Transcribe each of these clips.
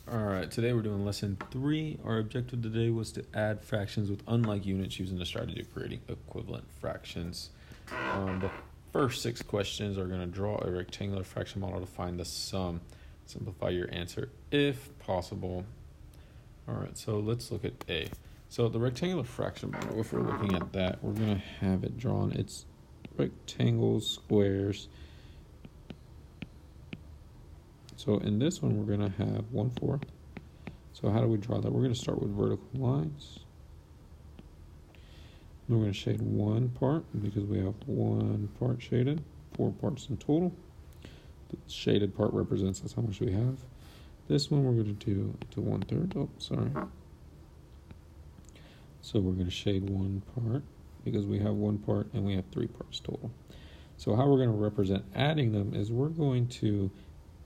Alright, today we're doing lesson 3. Our objective today was to add fractions with unlike units using the strategy of creating equivalent fractions. The first 6 questions are going to draw a rectangular fraction model to find the sum. Simplify your answer if possible. Alright, so let's look at A. So the rectangular fraction model, if we're looking at that, we're going to have it drawn. It's rectangles, squares. So in this one, we're going to have 1/4. So how do we draw that? We're going to start with vertical lines. We're going to shade one part because we have one part shaded, 4 parts in total. The shaded part represents that's how much we have. This one we're going to do to 1/3. Oh, sorry. So we're going to shade one part because we have one part and we have 3 parts total. So how we're going to represent adding them is we're going to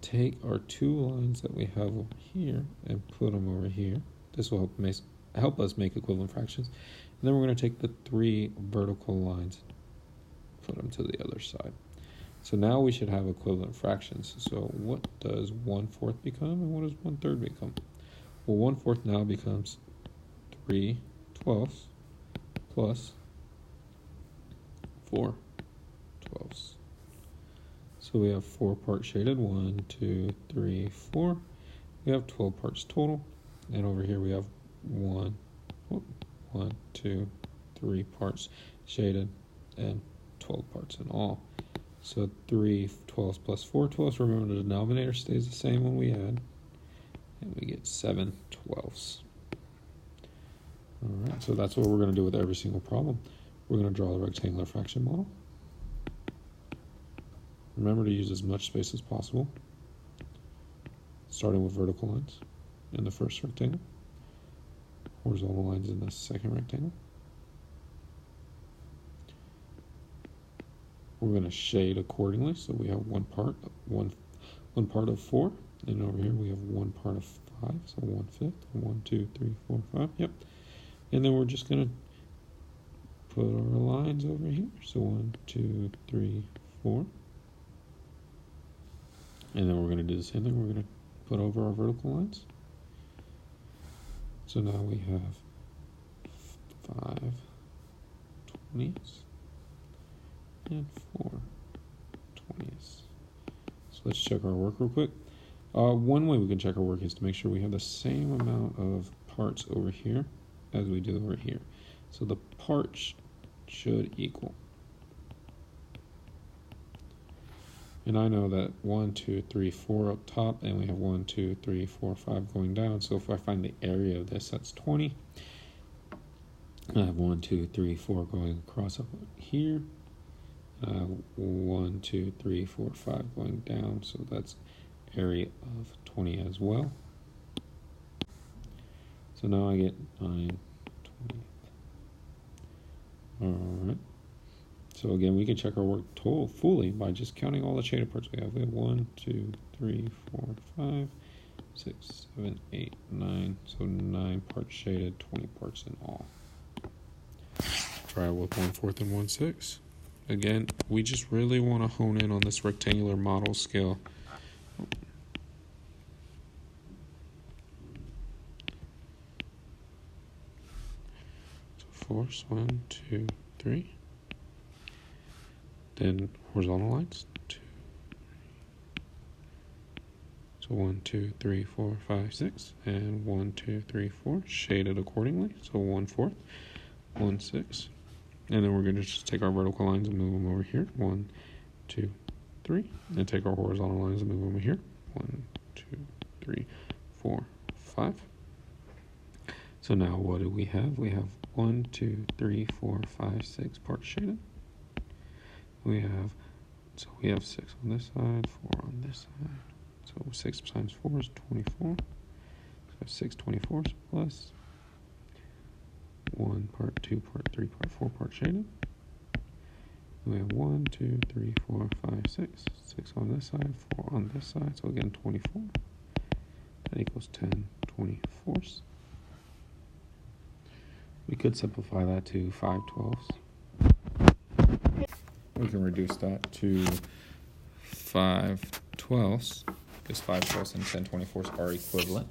take our 2 lines that we have over here and put them over here. This will help us make equivalent fractions. And then we're going to take the 3 vertical lines, put them to the other side. So now we should have equivalent fractions. So what does 1/4 become and what does 1/3 become? Well, 1/4 now becomes 3/12 plus 4/12. So we have 4 parts shaded, 1, 2, 3, 4. We have 12 parts total. And over here we have 1, 2, 3 parts shaded and 12 parts in all. So 3/12 plus 4/12. Remember the denominator stays the same when we add. And we get 7/12. Alright, so that's what we're going to do with every single problem. We're going to draw the rectangular fraction model. Remember to use as much space as possible, starting with vertical lines in the first rectangle, horizontal lines in the second rectangle. We're going to shade accordingly, so we have one part of 4, and over here we have one part of 5, so 1/5, 1, 2, 3, 4, 5, yep. And then we're just going to put our lines over here, so 1, 2, 3, 4. And then we're going to do the same thing. We're going to put over our vertical lines. So now we have 5 20s and 4 20s. So let's check our work real quick. One way we can check our work is to make sure we have the same amount of parts over here as we do over here. So the parts should equal. And I know that 1, 2, 3, 4 up top, and we have 1, 2, 3, 4, 5 going down. So if I find the area of this, that's 20. I have 1, 2, 3, 4 going across up here. 1, 2, 3, 4, 5 going down. So that's area of 20 as well. So now I get 9/20. Alright. So again, we can check our work total fully by just counting all the shaded parts we have. We have 1, 2, 3, 4, 5, 6, 7, 8, 9. So 9 parts shaded, 20 parts in all. Try it with 1/4 and 1/6. Again, we just really want to hone in on this rectangular model scale. So force 1, 2, 3. Then horizontal lines, 2, 3. So 1, 2, 3, 4, 5, 6, and 1, 2, 3, 4, shaded accordingly. So 1/4, 1/6, and then we're going to just take our vertical lines and move them over here. 1, 2, 3, and take our horizontal lines and move them over here. 1, 2, 3, 4, 5. So now what do we have? We have 1, 2, 3, 4, 5, 6 parts shaded. We have 6 on this side, 4 on this side. So 6 times 4 is 24. So 6 24s plus 1 part, 2 part, 3 part, 4 part shaded. We have 1, 2, 3, 4, 5, 6. 6 on this side, 4 on this side. So again, 24. That equals 10 24ths. We could simplify that to 5/12. We can reduce that to 5/12 because 5/12 and 10/24 are equivalent.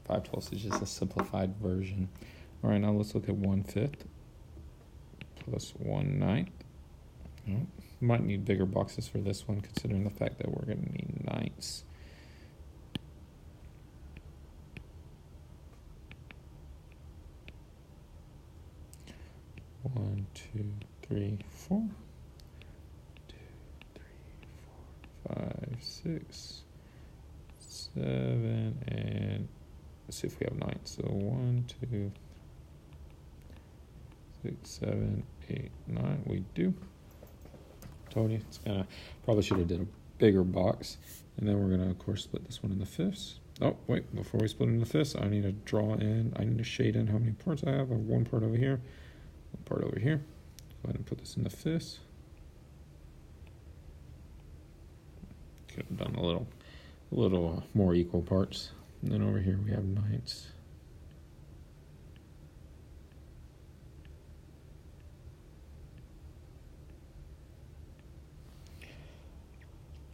5/12 is just a simplified version. All right, now let's look at 1/5 plus 1/9. Might need bigger boxes for this one, considering the fact that we're going to need ninths. One, two, three, four. 2, 3, 4, 5, 6, 7, and let's see if we have 9. So 1, 2, 6, 7, 8, 9. We do. Told you it's gonna probably should have did a bigger box, and then we're gonna of course split this one into fifths. Oh wait, before we split into fifths, I need to draw in. I need to shade in how many parts I have. I have one part over here, one part over here. Go ahead and put this in the fifths. Could have done a little more equal parts. And then over here we have ninths.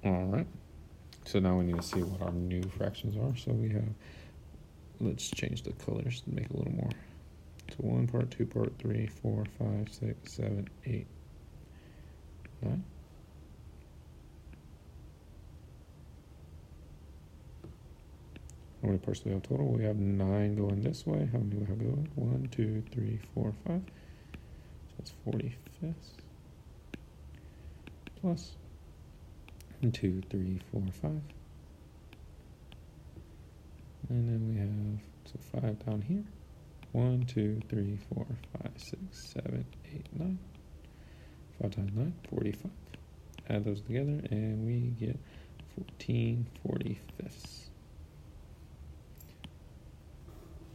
All right. So now we need to see what our new fractions are. So we have, let's change the colors to make it a little more. So 1 part, 2 part, 3, 4, 5, 6, 7, 8, 9. How many parts do we have total? We have 9 going this way. How many do we have going? 1, 2, 3, 4, 5. So that's 45ths. Plus 1, 2, 3, 4, 5. And then we have, so 5 down here. 1, 2, 3, 4, 5, 6, 7, 8, 9. 5 times 9, 45. Add those together and we get 14 45ths.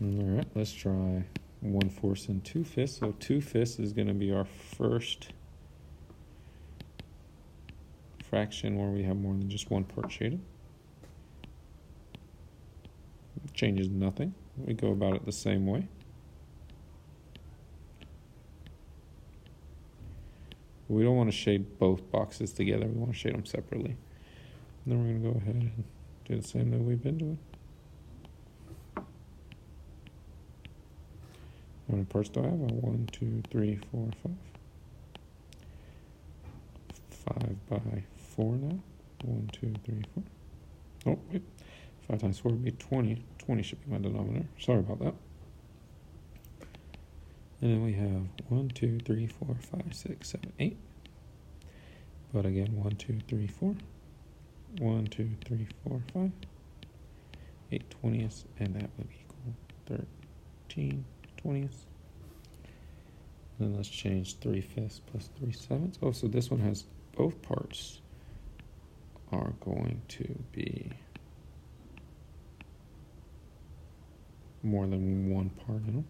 Alright, let's try 1/4 and 2/5. So 2/5 is going to be our first fraction where we have more than just one part shaded. It changes nothing. We go about it the same way. We don't want to shade both boxes together. We want to shade them separately. And then we're going to go ahead and do the same that we've been doing. How many parts do I have? 1, 2, 3, 4, 5. 5 by 4 now. 1, 2, 3, 4. Oh, wait. 5 times 4 would be 20. 20 should be my denominator. Sorry about that. And then we have 1, 2, 3, 4, 5, 6, 7, 8. But again, 1, 2, 3, 4. 1, 2, 3, 4, 5. 8 20ths, and that would equal 13 20ths. And then let's change 3/5 plus 3/7. Oh, so this one has both parts are going to be more than one part in them.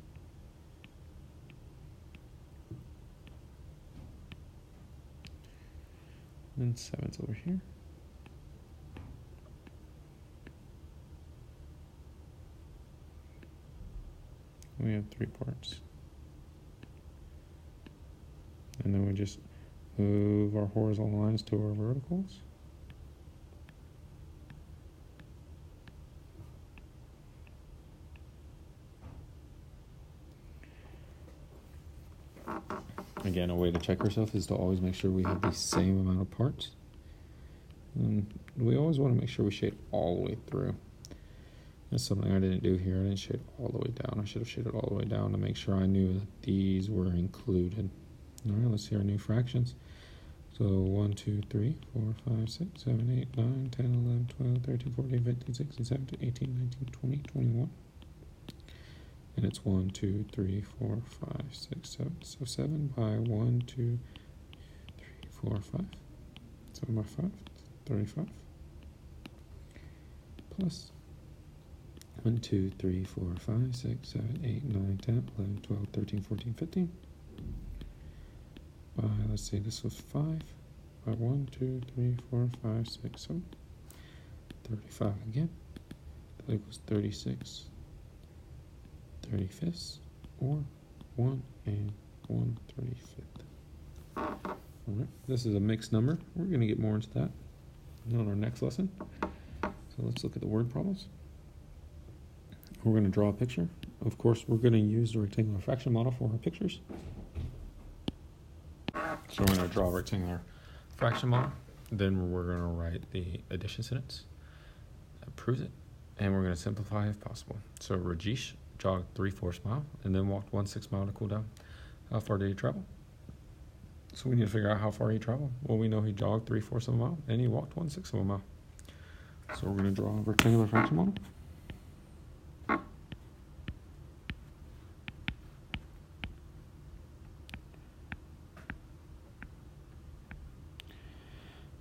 And then 7's over here. We have 3 parts. And then we just move our horizontal lines to our verticals. Again, a way to check ourselves is to always make sure we have the same amount of parts. And we always want to make sure we shade all the way through. That's something I didn't do here. I didn't shade all the way down. I should have shaded all the way down to make sure I knew that these were included. All right, let's see our new fractions. So 1, 2, 3, 4, 5, 6, 7, 8, 9, 10, 11, 12, 13, 14, 15, 16, 17, 18, 19, 20, 21. And it's 1, 2, 3, 4, 5, 6, 7. So 7 by 1, 2, 3, 4, 5. 7 by 5, 35. Plus 1, 2, 3, 4, 5, 6, 7, 8, 9, 10, 11, 12, 13, 14, 15. By, let's see, this was 5. By 1, 2, 3, 4, 5, 6, 7. 35 again. That equals 36 35ths, or 1 and 1/35. Alright, this is a mixed number. We're going to get more into that on our next lesson. So let's look at the word problems. we're going to draw a picture. Of course, we're going to use the rectangular fraction model for our pictures. So we're going to draw a rectangular fraction model. Then we're going to write the addition sentence that proves it. And we're going to simplify if possible. So Rajesh jogged 3/4 mile and then walked 1/6 mile to cool down. How far did he travel? So we need to figure out how far he traveled. Well, we know he jogged 3/4 of a mile and he walked 1/6 of a mile. So we're going to draw a rectangular fraction model.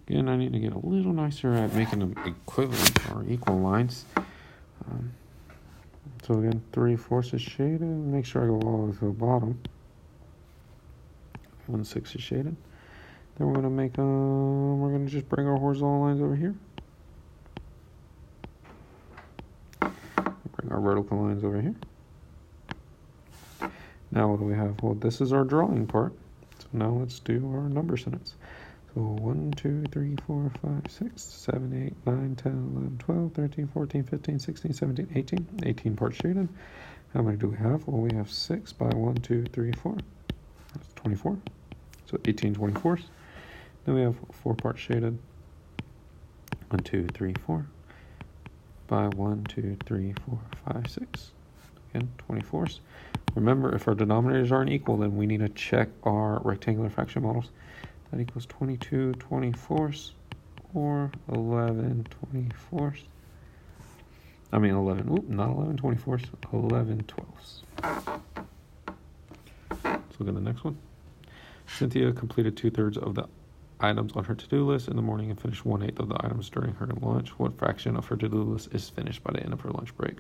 Again, I need to get a little nicer at making them equivalent or equal lines. So again, 3/4 is shaded. Make sure I go all the way to the bottom. 1/6 is shaded. Then we're going to just bring our horizontal lines over here. Bring our vertical lines over here. Now what do we have? Well, this is our drawing part. So now let's do our number sentence. So 1, 2, 3, 4, 5, 6, 7, 8, 9, 10, 11, 12, 13, 14, 15, 16, 17, 18. 18 parts shaded. How many do we have? Well, we have 6 by 1, 2, 3, 4. That's 24. So 18 24s. Then we have 4 parts shaded. 1, 2, 3, 4. By 1, 2, 3, 4, 5, 6. Again, 24s. Remember, if our denominators aren't equal, then we need to check our rectangular fraction models. That equals 22 24ths or 11 24ths. I mean 11, not 11 24ths, 11 12ths. Let's look at the next one. Cynthia completed 2/3 of the items on her to-do list in the morning and finished 1/8 of the items during her lunch. What fraction of her to-do list is finished by the end of her lunch break?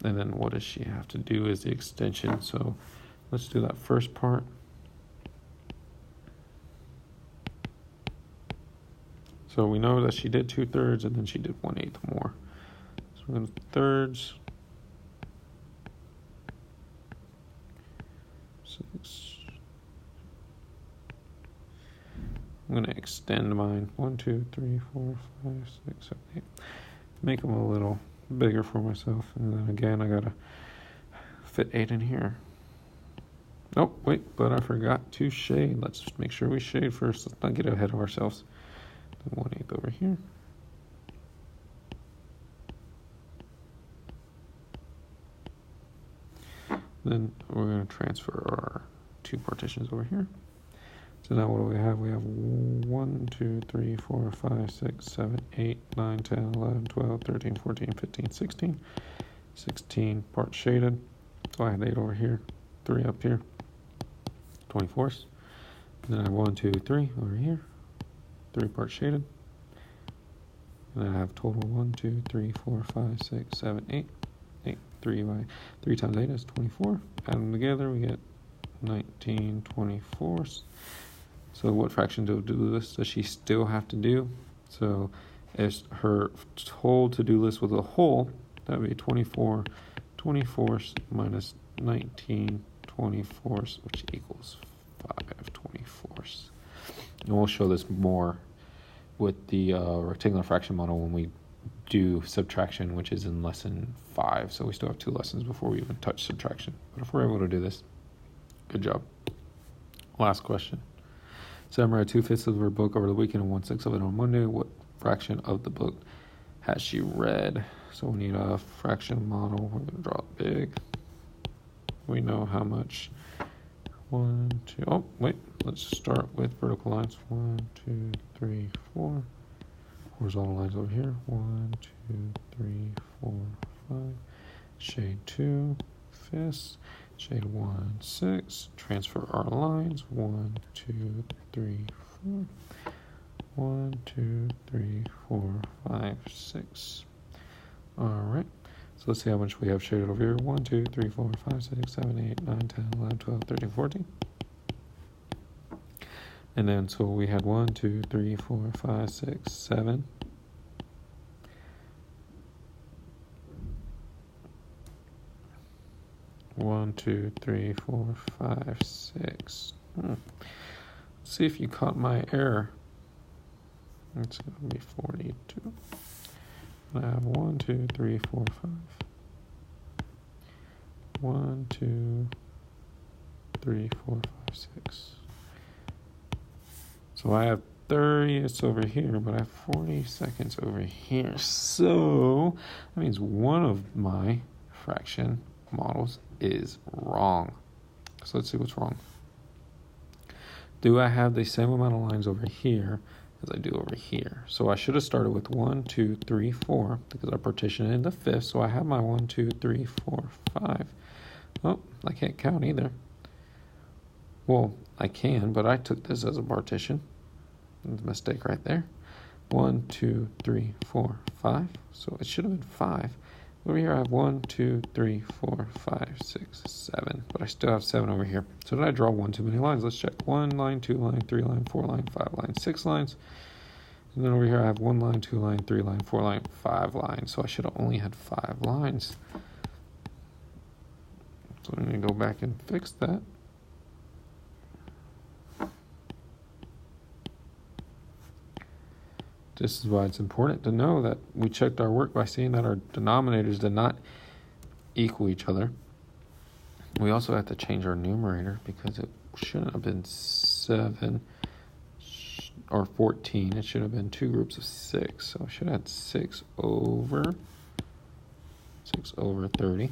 And then what does she have to do is the extension. So let's do that first part. So we know that she did 2/3 and then she did 1/8 more. So we're going to thirds. 6. I'm going to extend mine. 1, 2, 3, 4, 5, 6, 7, 8. Make them a little bigger for myself. And then again, I got to fit 8 in here. Oh, wait, but I forgot to shade. Let's just make sure we shade first. Let's not get ahead of ourselves. 1/8 over here. Then we're going to transfer our 2 partitions over here. So now what do we have? We have 1, 2, 3, 4, 5, 6, 7, 8, 9, 10, 11, 12, 13, 14, 15, 16. 16 parts shaded. So I had 8 over here, 3 up here, 24ths. And then I have 1, 2, 3 over here. 3 parts shaded. And then I have total 1, 2, 3, 4, 5, 6, 7, 8. 8. 3 times 8 is 24. Add them together, we get 19 24ths. So what fraction to-do list does she still have to do? So if her whole to-do list was a whole, that would be 24 24ths minus 19 24ths, which equals 5 24ths. And we'll show this more with the rectangular fraction model when we do subtraction, which is in lesson 5. So we still have 2 lessons before we even touch subtraction. But if we're able to do this, good job. Last question. Sam read 2/5 of her book over the weekend and 1/6 of it on Monday. What fraction of the book has she read? So we need a fraction model. We're going to draw it big. We know how much. 1, 2. Oh, wait. Let's start with vertical lines. 1, 2, 3, 4. Horizontal lines over here. 1, 2, 3, 4, 5. Shade 2. Fifths. Shade 1, 6. Transfer our lines. 1, 2, 3, 4. 1, 2, 3, 4, 5, 6. All right. So let's see how much we have shaded over here. 1, 2, 3, 4, 5, 6, 7, 8, 9, 10, 11, 12, 13, 14. And then so we had 1, 2, 3, 4, 5, 6, 7. One, 2, 3, 4, 5, 6. Let's see if you caught my error. It's going to be 42. I have 1, 2, 3, 4, 5. 1, 2, 3, 4, 5, 6. So I have 30ths over here, but I have 40 seconds over here. So that means one of my fraction models is wrong. So let's see what's wrong. Do I have the same amount of lines over here as I do over here? So I should have started with 1, 2, 3, 4 because I partitioned it into fifths. So I have my 1, 2, 3, 4, 5. Oh, I can't count either. Well, I can, but I took this as a partition. That's a mistake right there. 1, 2, 3, 4, 5. So it should have been 5. Over here I have 1, 2, 3, 4, 5, 6, 7. But I still have 7 over here. So did I draw one too many lines? Let's check. 1 line, 2 line, 3 line, 4 line, 5 line, 6 lines. And then over here I have 1 line, 2 line, 3 line, 4 line, 5 lines. So I should have only had 5 lines. So I'm going to go back and fix that. This is why it's important to know that we checked our work by seeing that our denominators did not equal each other. We also have to change our numerator because it shouldn't have been 7 or 14. It should have been 2 groups of 6. So I should have had 6 over 30.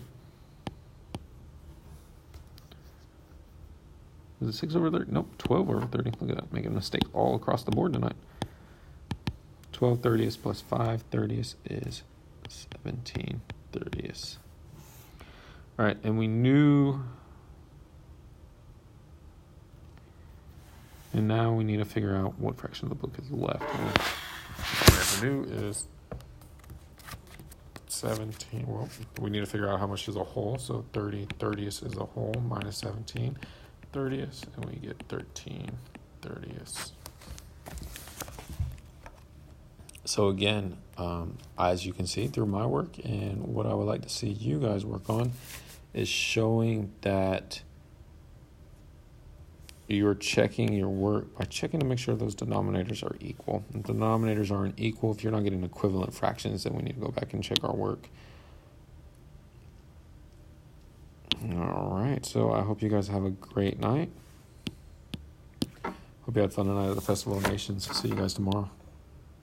Is it 6 over 30? Nope, 12 over 30. Look at that, making a mistake all across the board tonight. 12 30ths plus 5 30ths is 17 30ths. All right, and we knew, and now we need to figure out what fraction of the book is left. And all we have to do is 17. Well, we need to figure out how much is a whole. So 30 30ths is a whole minus 17 30ths, and we get 13 30ths. So again, as you can see through my work, and what I would like to see you guys work on is showing that you're checking your work by checking to make sure those denominators are equal. If the denominators aren't equal, if you're not getting equivalent fractions, then we need to go back and check our work. All right, so I hope you guys have a great night. Hope you had fun tonight at the Festival of Nations. See you guys tomorrow.